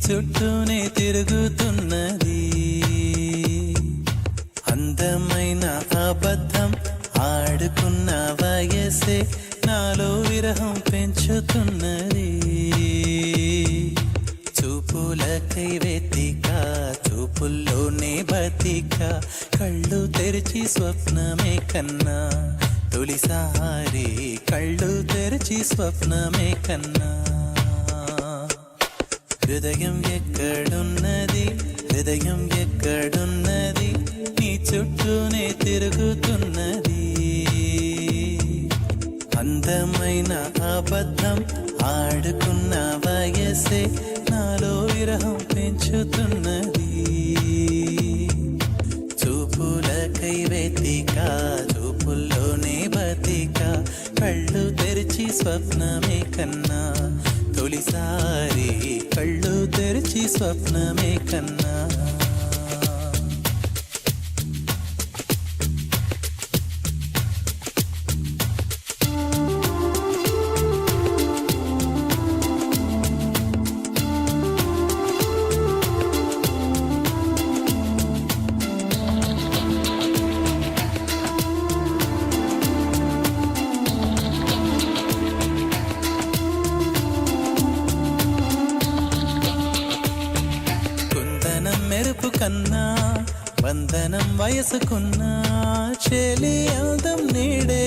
చుట్టూనే తిరుగుతున్నది. అందమైన అబద్ధం ఆడుకున్న వయసే నాలో విరహం పెంచుతున్నది. చూపులకై వెతిక చూపుల్లోనే బతిక కళ్ళు తెరిచి స్వప్నమే కన్నా తొలిసారి కళ్ళు తెరిచి స్వప్నమే కన్నా. హృదయం ఎక్కడున్నది హృదయం ఎక్కడున్నది నీ చుట్టూనే తిరుగుతున్నది. అందమైన అబద్ధం ఆడుకున్న వయసే నాలో విరహం పెంచుతున్నది. చూపులకై వెతిక చూపుల్లోనే బతిక కళ్ళు తెరిచి స్వప్నమే కన్నా తొలిసారి కళ్ళు తెరిచి స్వప్నమే కన్నా. మెరుపు కన్నా వందనం వయసుకున్నా చెలి అందం నీడే